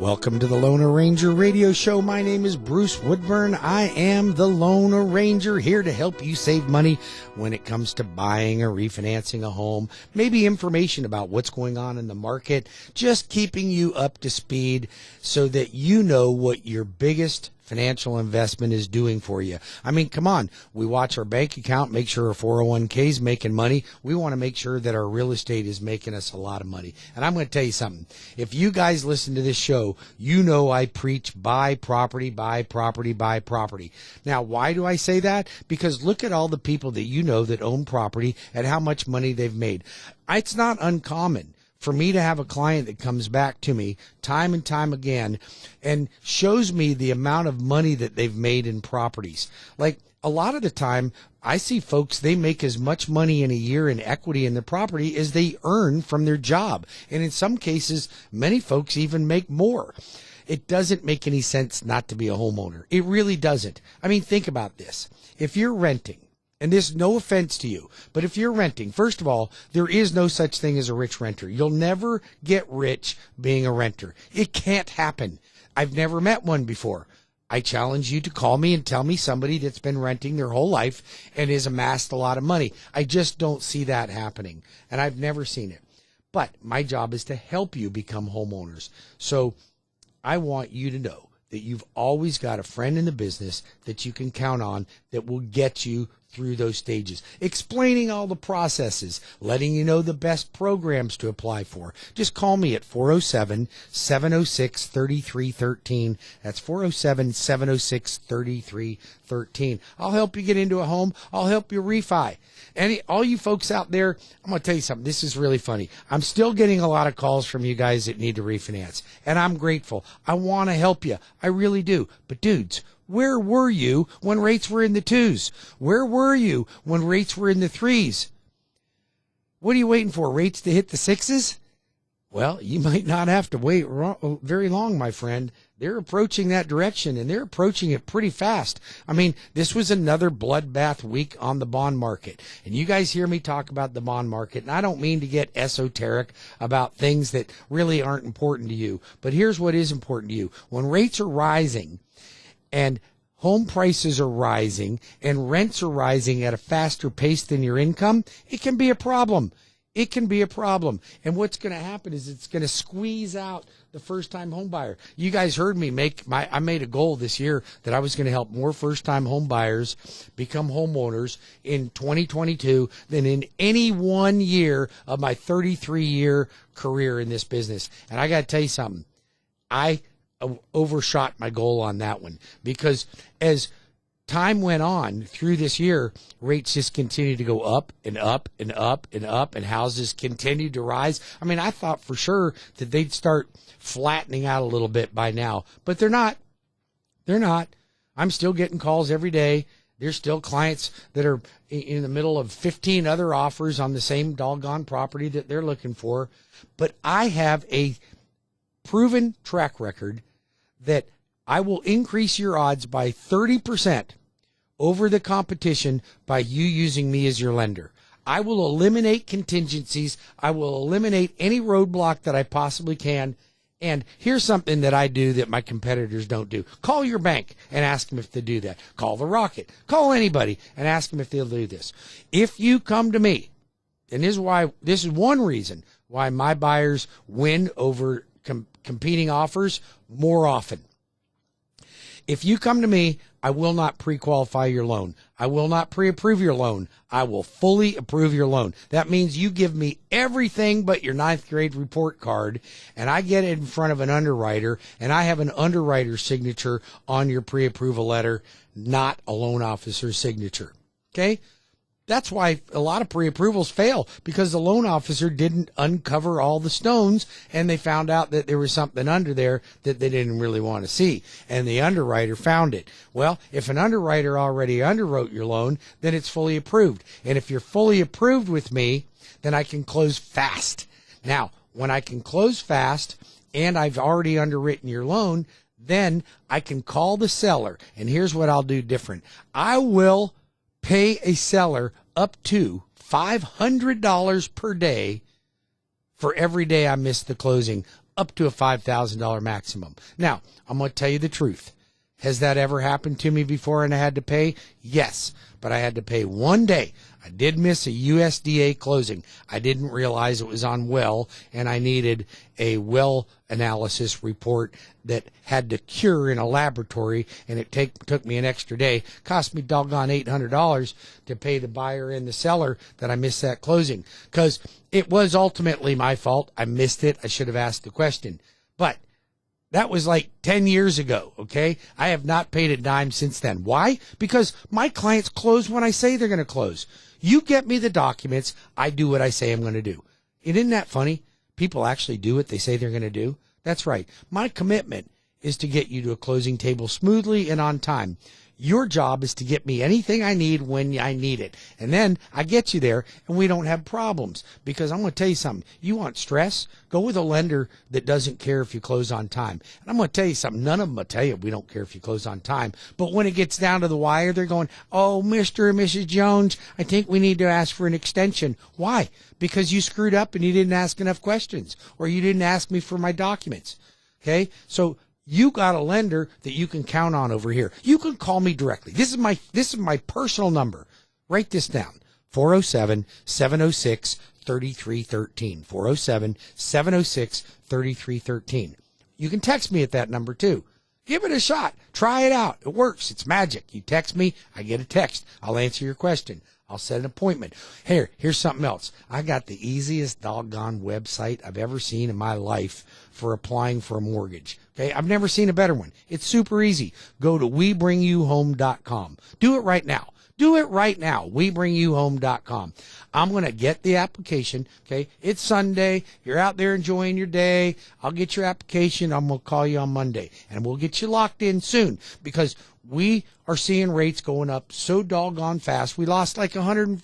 Welcome to the Lone Ranger Radio Show. My name is Bruce Woodburn. I am the Lone Ranger, here to help you save money when it comes to buying or refinancing a home. Maybe information about what's going on in the market, just keeping you up to speed so that you know what your biggest financial investment is doing for you. I mean, come on. We watch our bank account, make sure our 401k is making money. We want to make sure that our real estate is making us a lot of money. And I'm going to tell you something. If you guys listen to this show, you know I preach buy property, buy property, buy property. Now, why do I say that? Because look at all the people that you know that own property and how much money they've made. It's not uncommon for me to have a client that comes back to me time and time again and shows me the amount of money that they've made in properties. Like a lot of the time, I see folks, they make as much money in a year in equity in the property as they earn from their job. And in some cases, many folks even make more. It doesn't make any sense not to be a homeowner. It really doesn't. I mean, think about this. If you're renting, and there's no offense to you, but if you're renting, first of all, there is no such thing as a rich renter. You'll never get rich being a renter. It can't happen. I've never met one before. I challenge you to call me and tell me somebody that's been renting their whole life and has amassed a lot of money. I just don't see that happening, and I've never seen it. But my job is to help you become homeowners. So I want you to know that you've always got a friend in the business that you can count on that will get you through those stages, explaining all the processes, letting you know the best programs to apply for. Just call me at 407-706-3313. That's 407-706-3313. I'll help you get into a home. I'll help you refi. All you folks out there, I'm going to tell you something. This is really funny. I'm still getting a lot of calls from you guys that need to refinance, and I'm grateful. I want to help you. I really do. But dudes, where were you when rates were in the 2s? Where were you when rates were in the 3s? What are you waiting for? Rates to hit the 6s? Well, you might not have to wait very long, my friend. They're approaching that direction, and they're approaching it pretty fast. I mean, this was another bloodbath week on the bond market. And you guys hear me talk about the bond market, and I don't mean to get esoteric about things that really aren't important to you. But here's what is important to you. When rates are rising, and home prices are rising, and rents are rising at a faster pace than your income, it can be a problem. It can be a problem. And what's going to happen is it's going to squeeze out the first-time home buyer. You guys heard me I made a goal this year that I was going to help more first-time home buyers become homeowners in 2022 than in any one year of my 33-year career in this business. And I got to tell you something. I overshot my goal on that one, because as time went on through this year, rates just continued to go up and up and up and up, and houses continued to rise. I mean, I thought for sure that they'd start flattening out a little bit by now, but they're not. They're not. I'm still getting calls every day. There's still clients that are in the middle of 15 other offers on the same doggone property that they're looking for. But I have a proven track record that I will increase your odds by 30% over the competition by you using me as your lender. I will eliminate contingencies. I will eliminate any roadblock that I possibly can. And here's something that I do that my competitors don't do. Call your bank and ask them if they do that. Call the Rocket. Call anybody and ask them if they'll do this. If you come to me, and this is one reason why my buyers win over competing offers more often. If you come to me, I will not pre-qualify your loan. I will not pre-approve your loan. I will fully approve your loan. That means you give me everything but your 9th grade report card, and I get it in front of an underwriter, and I have an underwriter's signature on your pre-approval letter, not a loan officer's signature. Okay? That's why a lot of pre-approvals fail, because the loan officer didn't uncover all the stones, and they found out that there was something under there that they didn't really want to see, and the underwriter found it. Well, if an underwriter already underwrote your loan, then it's fully approved. And if you're fully approved with me, then I can close fast. Now, when I can close fast and I've already underwritten your loan, then I can call the seller, and here's what I'll do different. I will pay a seller up to $500 per day for every day I miss the closing up to a $5,000 maximum. Now, I'm going to tell you the truth. Has that ever happened to me before and I had to pay? Yes, but I had to pay one day. I did miss a USDA closing. I didn't realize it was on well, and I needed a well analysis report that had to cure in a laboratory, and it took me an extra day. Cost me doggone $800 to pay the buyer and the seller that I missed that closing, because it was ultimately my fault. I missed it. I should have asked the question. But that was like 10 years ago, okay? I have not paid a dime since then. Why? Because my clients close when I say they're going to close. You get me the documents, I do what I say I'm going to do. Isn't that funny? People actually do what they say they're going to do. That's right. My commitment is to get you to a closing table smoothly and on time. Your job is to get me anything I need when I need it. And then I get you there and we don't have problems. Because I'm going to tell you something. You want stress? Go with a lender that doesn't care if you close on time. And I'm going to tell you something. None of them will tell you we don't care if you close on time. But when it gets down to the wire, they're going, oh, Mr. and Mrs. Jones, I think we need to ask for an extension. Why? Because you screwed up and you didn't ask enough questions. Or you didn't ask me for my documents. Okay? So you got a lender that you can count on over here. You can call me directly. This is my personal number. Write this down. 407-706-3313. 407-706-3313. You can text me at that number too. Give it a shot. Try it out. It works. It's magic. You text me, I get a text. I'll answer your question. I'll set an appointment. Here's something else. I got the easiest doggone website I've ever seen in my life for applying for a mortgage. Okay, I've never seen a better one. It's super easy. Go to WeBringYouHome.com. Do it right now. Do it right now. WeBringYouHome.com. I'm going to get the application. Okay, it's Sunday. You're out there enjoying your day. I'll get your application. I'm going to call you on Monday, and we'll get you locked in soon, because we are seeing rates going up so doggone fast. We lost like 100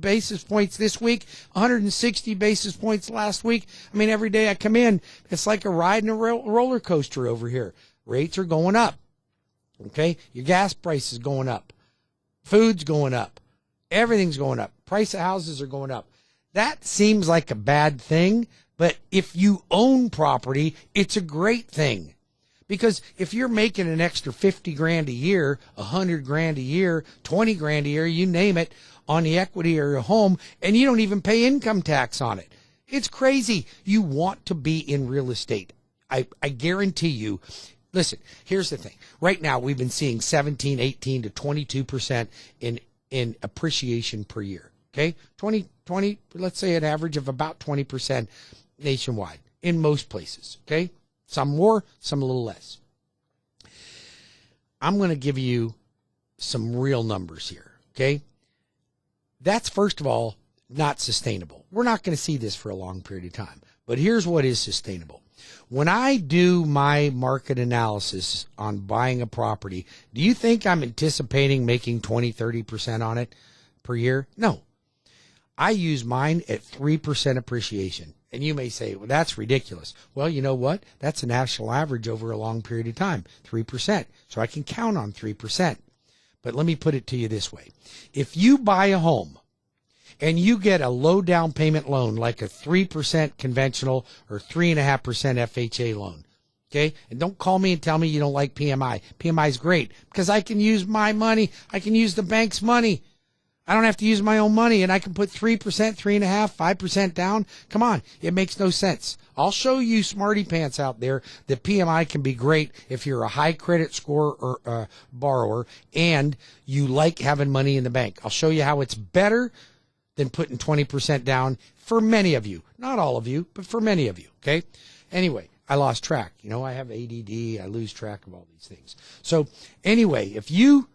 basis points this week, 160 basis points last week. I mean, every day I come in, it's like a ride in a roller coaster over here. Rates are going up. Okay, your gas price is going up. Food's going up. Everything's going up. Price of houses are going up. That seems like a bad thing, but if you own property, it's a great thing. Because if you're making an extra 50 grand a year, 100 grand a year, 20 grand a year, you name it, on the equity of your home, and you don't even pay income tax on it, it's crazy. You want to be in real estate. I guarantee you. Listen, here's the thing. Right now, we've been seeing 17, 18 to 22% in appreciation per year. Okay? 20, let's say an average of about 20% nationwide in most places. Okay? Some more, some a little less. I'm going to give you some real numbers here. Okay? That's, first of all, not sustainable. We're not going to see this for a long period of time. But here's what is sustainable. When I do my market analysis on buying a property, do you think I'm anticipating making 20, 30% on it per year? No. I use mine at 3% appreciation. And you may say, well, that's ridiculous. Well, you know what? That's a national average over a long period of time, 3%. So I can count on 3%. But let me put it to you this way. If you buy a home and you get a low down payment loan, like a 3% conventional or 3.5% FHA loan, okay? And don't call me and tell me you don't like PMI. PMI is great because I can use my money. I can use the bank's money. I don't have to use my own money, and I can put 3%, 3.5%, 5% down. Come on, it makes no sense. I'll show you smarty pants out there that PMI can be great if you're a high credit score or borrower and you like having money in the bank. I'll show you how it's better than putting 20% down for many of you. Not all of you, but for many of you, okay? Anyway, I lost track. You know, I have ADD. I lose track of all these things. So anyway, if you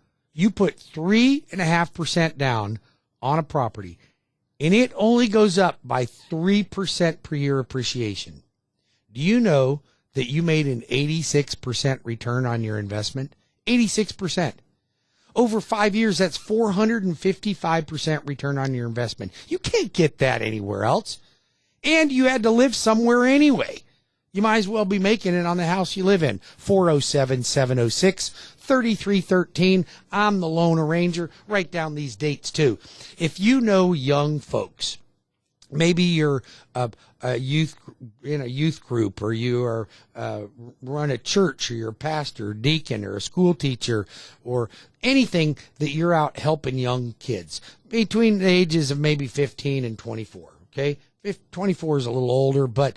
put 3.5% down on a property, and it only goes up by 3% per year appreciation, do you know that you made an 86% return on your investment? 86%. Over 5 years, that's 455% return on your investment. You can't get that anywhere else. And you had to live somewhere anyway. You might as well be making it on the house you live in. 407-706-3313. I'm the loan arranger. Write down these dates too. If you know young folks Maybe you're a youth in a youth group, or you are run a church, or you're a pastor, or deacon, or a school teacher, or anything that you're out helping young kids between the ages of maybe 15 and 24. Okay, 24 is a little older, but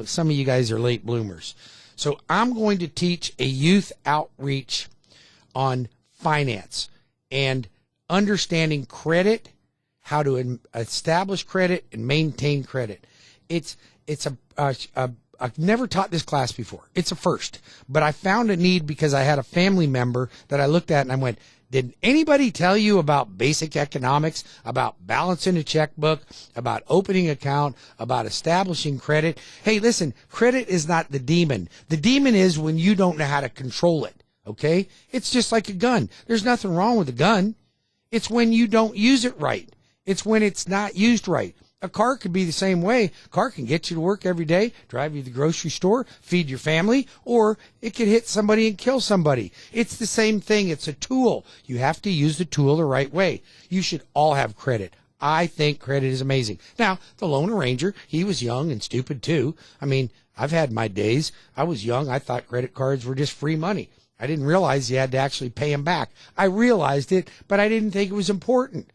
some of you guys are late bloomers. So I'm going to teach a youth outreach on finance and understanding credit, how to establish credit and maintain credit. I've never taught this class before. It's a first, but I found a need because I had a family member that I looked at and I went, did anybody tell you about basic economics, about balancing a checkbook, about opening an account, about establishing credit? Hey, listen, credit is not the demon. The demon is when you don't know how to control it. Okay? It's just like a gun. There's nothing wrong with a gun. It's when you don't use it right. It's when it's not used right. A car could be the same way. A car can get you to work every day, drive you to the grocery store, feed your family, or it could hit somebody and kill somebody. It's the same thing. It's a tool. You have to use the tool the right way. You should all have credit. I think credit is amazing. Now, the Lone Ranger, he was young and stupid too. I mean, I've had my days. I was young. I thought credit cards were just free money. I didn't realize you had to actually pay them back. I realized it, but I didn't think it was important.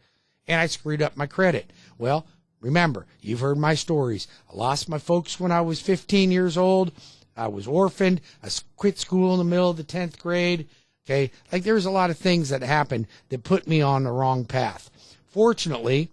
And I screwed up my credit. Well, remember, you've heard my stories. I lost my folks when I was 15 years old. I was orphaned. I quit school in the middle of the 10th grade. Okay, like there was a lot of things that happened that put me on the wrong path. Fortunately,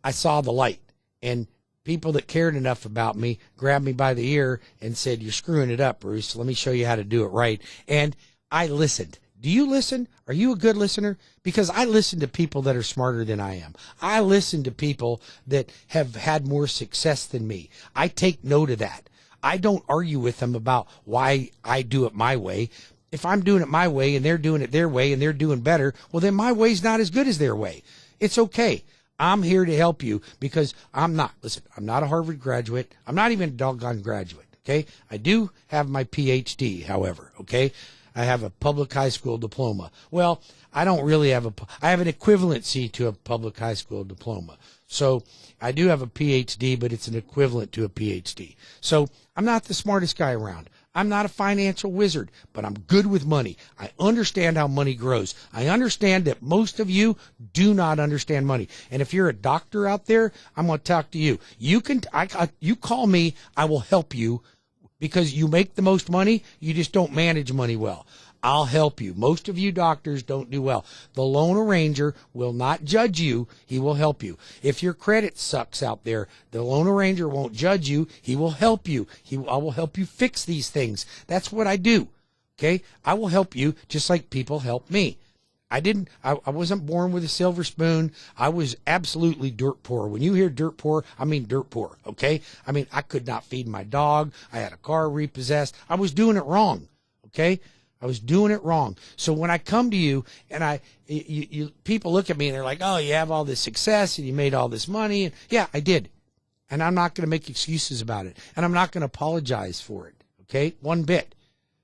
I saw the light, and people that cared enough about me grabbed me by the ear and said, "You're screwing it up, Bruce. Let me show you how to do it right." And I listened. Do you listen? Are you a good listener? Because I listen to people that are smarter than I am. I listen to people that have had more success than me. I take note of that. I don't argue with them about why I do it my way. If I'm doing it my way and they're doing it their way and they're doing better, well, then my way's not as good as their way. It's okay. I'm here to help you because I'm not a Harvard graduate. I'm not even a doggone graduate. Okay. I do have my PhD, however. Okay. I have a public high school diploma. Well, I don't really have I have an equivalency to a public high school diploma. So I do have a PhD, but it's an equivalent to a PhD. So I'm not the smartest guy around. I'm not a financial wizard, but I'm good with money. I understand how money grows. I understand that most of you do not understand money. And if you're a doctor out there, I'm going to talk to you. You call me, I will help you. Because you make the most money, you just don't manage money well. I'll help you. Most of you doctors don't do well. The Lone Ranger will not judge you. He will help you. If your credit sucks out there, the Lone Ranger won't judge you. He will help you. I will help you fix these things. That's what I do. Okay? I will help you just like people help me. I wasn't born with a silver spoon. I was absolutely dirt poor. When you hear dirt poor, I mean dirt poor, okay? I mean, I could not feed my dog. I had a car repossessed. I was doing it wrong, okay? I was doing it wrong. So when I come to you and people look at me and they're like, "Oh, you have all this success and you made all this money." And yeah, I did. And I'm not going to make excuses about it. And I'm not going to apologize for it, okay? One bit.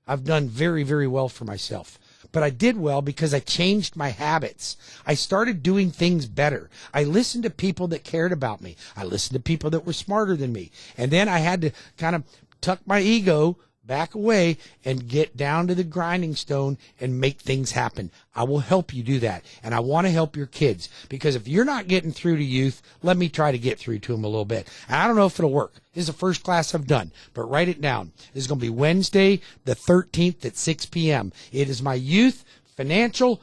I've done very, very well for myself. But I did well because I changed my habits. I started doing things better. I listened to people that cared about me. I listened to people that were smarter than me. And then I had to kind of tuck my ego back away and get down to the grinding stone and make things happen. I will help you do that. And I want to help your kids because if you're not getting through to youth, let me try to get through to them a little bit. And I don't know if it'll work. This is the first class I've done, but write it down. This is going to be Wednesday, the 13th at 6 p.m. It is my youth financial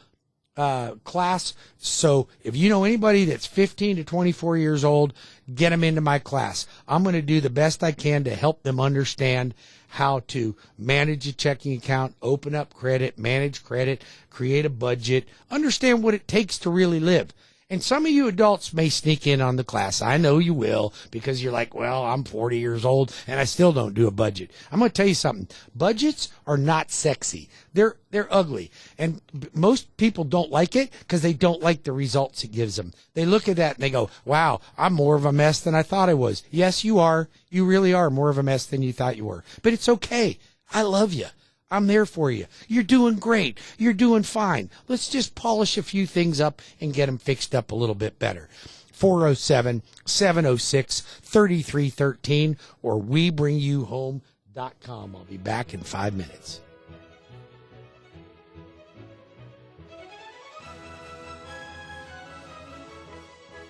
class. So if you know anybody that's 15 to 24 years old, get them into my class. I'm going to do the best I can to help them understand how to manage a checking account, open up credit, manage credit, create a budget, understand what it takes to really live. And some of you adults may sneak in on the class. I know you will because you're like, "Well, I'm 40 years old and I still don't do a budget." I'm going to tell you something. Budgets are not sexy. They're ugly. And most people don't like it because they don't like the results it gives them. They look at that and they go, "Wow, I'm more of a mess than I thought I was." Yes, you are. You really are more of a mess than you thought you were. But it's okay. I love you. I'm there for you. You're doing great. You're doing fine. Let's just polish a few things up and get them fixed up a little bit better. 407-706-3313 or webringyouhome.com. I'll be back in 5 minutes.